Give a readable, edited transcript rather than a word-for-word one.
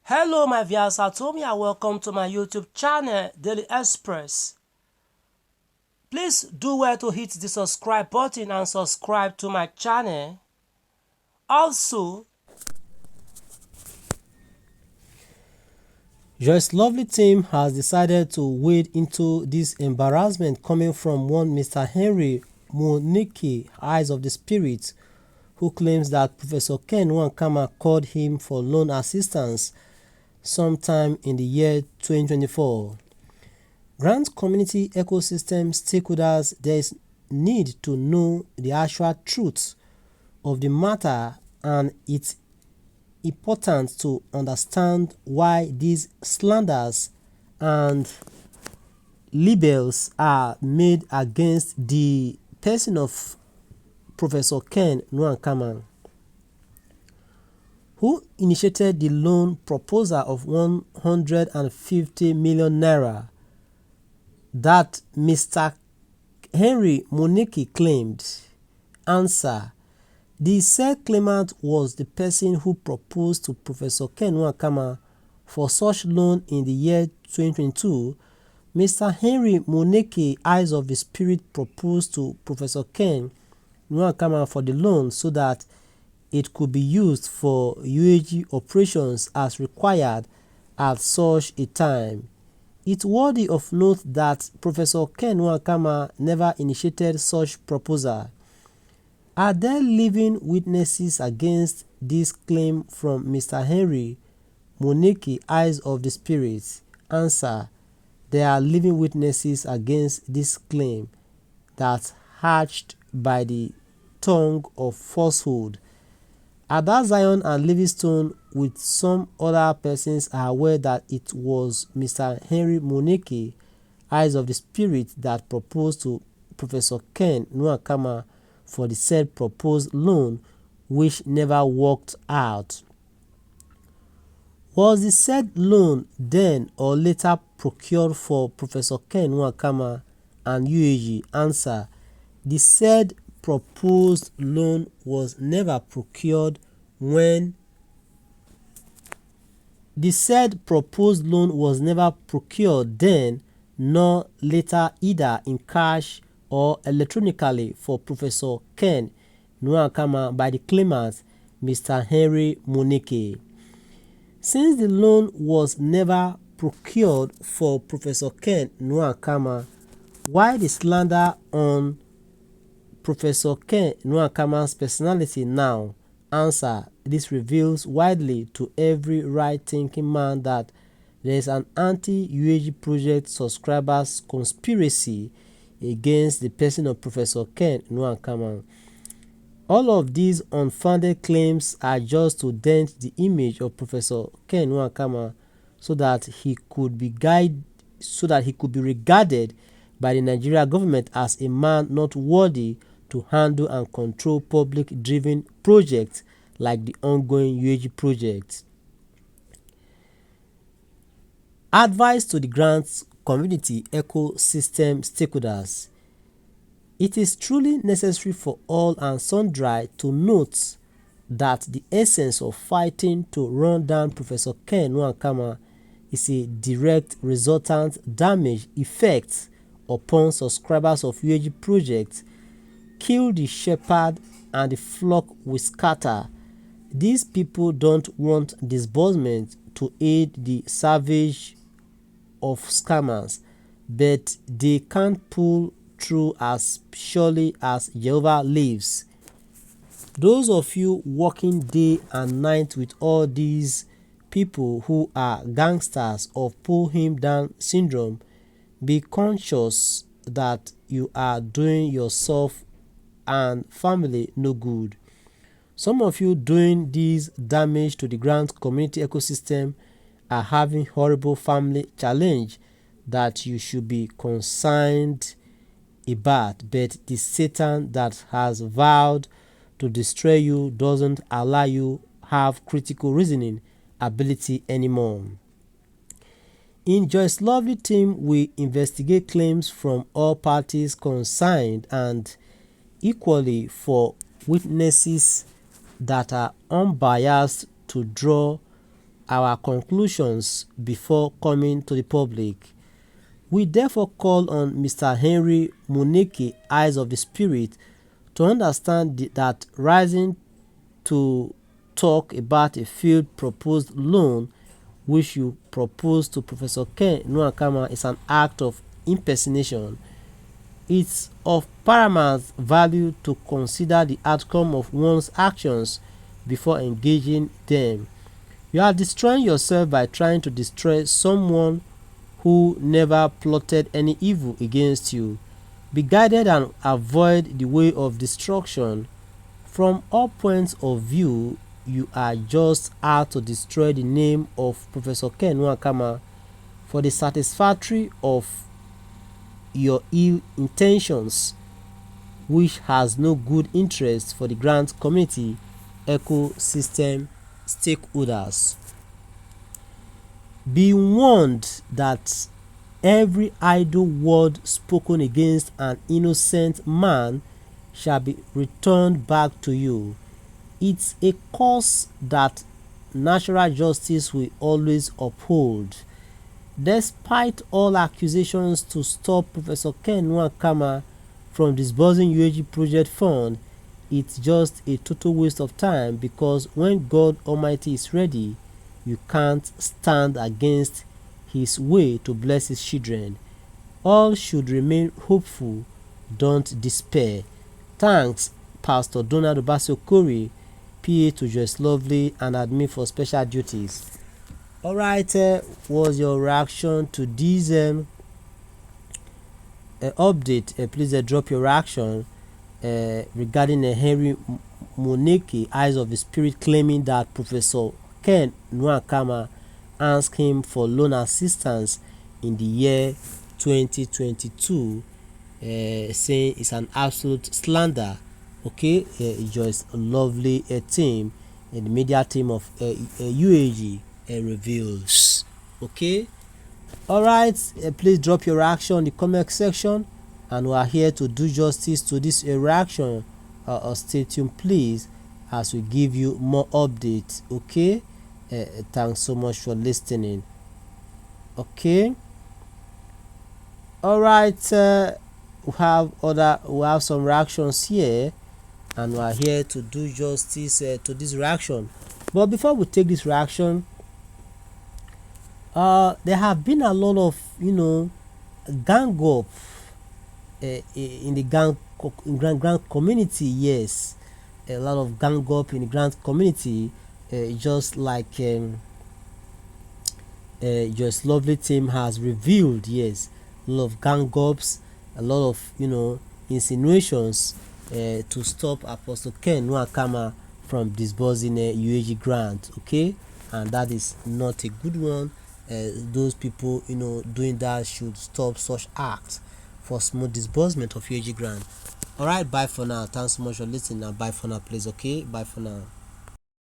Hello my viewers, Atomi and welcome to my YouTube channel Daily Express. Please do well to hit the subscribe button and subscribe to my channel. Also, Joy's lovely team has decided to wade into this embarrassment coming from one Mr. Henry Muniki, Eyes of the Spirit, who claims that Professor Ken Nwankama called him for loan assistance sometime in the year 2024. Grant community ecosystem stakeholders there is need to know the actual truth of the matter, and it's important to understand why these slanders and libels are made against the person of Professor Ken Nwankama, who initiated the loan proposal of 150 million naira that Mr. Henry Muniki claimed. Answer: the said claimant was the person who proposed to Professor Ken Nwankama for such loan in the year 2022. Mr. Henry Muniki, Eyes of the Spirit, proposed to Professor Ken Nwankama for the loan so that it could be used for Uaag operations as required at such a time. It's worthy of note that Professor Ken Nwankama never initiated such proposal. Are there living witnesses against this claim from Mr. Henry Muniki, Eyes of the Spirit? Answer: there are living witnesses against this claim that's hatched by the tongue of falsehood. Ada Zion and Livingstone with some other persons are aware that it was Mr. Henry Muniki, Eyes of the Spirit, that proposed to Professor Ken Nwankama for the said proposed loan, which never worked out. Was the said loan then or later procured for Professor Ken Nwankama and Uaag? Answer: the said proposed loan was never procured when the said proposed loan was never procured then nor later, either in cash or electronically, for Professor Ken Nwankama by the claimant, Mr. Henry Muniki. Since the loan was never procured for Professor Ken Nwankama, why the slander on Professor Ken Nwankama's personality now? Answer: this reveals widely to every right-thinking man that there is an anti-Uaag project subscribers conspiracy against the person of Professor Ken Nwankama. All of these unfounded claims are just to dent the image of Professor Ken Nwankama so that he could be regarded by the Nigeria government as a man not worthy to handle and control public-driven projects like the ongoing Uaag project. Advice to the grants community ecosystem stakeholders: it is truly necessary for all and sundry to note that the essence of fighting to run down Professor Ken Nwankama is a direct resultant damage effect upon subscribers of Uaag projects. Kill the shepherd and the flock will scatter. These people don't want disbursement to aid the savage of scammers, but they can't pull through as surely as Jehovah lives. Those of you working day and night with all these people who are gangsters of pull him down syndrome, be conscious that you are doing yourself and family no good. Some of you doing this damage to the grant community ecosystem are having horrible family challenge that you should be concerned about, but the Satan that has vowed to destroy you doesn't allow you have critical reasoning ability anymore. In Joy's lovely team, we investigate claims from all parties concerned and equally for witnesses that are unbiased to draw our conclusions before coming to the public. We therefore call on Mr. Henry Muneke, Eyes of the Spirit, to understand that rising to talk about a failed proposed loan which you propose to Professor Ken Nwakama is an act of impersonation. It's of paramount value to consider the outcome of one's actions before engaging them. You are destroying yourself by trying to destroy someone who never plotted any evil against you. Be guided and avoid the way of destruction. From all points of view, you are just out to destroy the name of Professor Ken Nwakama for the satisfactory of your ill intentions, which has no good interest for the grant community ecosystem stakeholders. Be warned that every idle word spoken against an innocent man shall be returned back to you. It's a cause that natural justice will always uphold. Despite all accusations to stop Professor Ken Nwakama from disbursing UAG project fund, it's just a total waste of time, because when God Almighty is ready, you can't stand against his way to bless his children. All should remain hopeful. Don't despair. Thanks, Pastor Donald Obasio-Kori, PA to Joyce Lovely and admin for special duties. Alright, what's your reaction to this update? Please drop your reaction regarding Henry Muneke, Eyes of the Spirit, claiming that Professor Ken Nwakama asked him for loan assistance in the year 2022, saying it's an absolute slander. Okay, Joyce Lovely team and the media team of UAG reveals. Okay, all right, please drop your reaction in the comment section, and we are here to do justice to this reaction. Stay tuned please as we give you more updates. Okay, thanks so much for listening. Okay, all right, we have some reactions here, and we are here to do justice to this reaction. But before we take this reaction, there have been a lot of gang up in the grant community. Yes, a lot of gang up in the grant community, just like Just Lovely team has revealed. Yes, a lot of gang ups, a lot of insinuations to stop Apostle Ken Nwakama from disbursing a UAG grant. Okay, and that is not a good one. Those people doing that should stop such acts for smooth disbursement of UAG grant. All right, bye for now. Thanks so much for listening, and bye for now please. Okay, bye for now.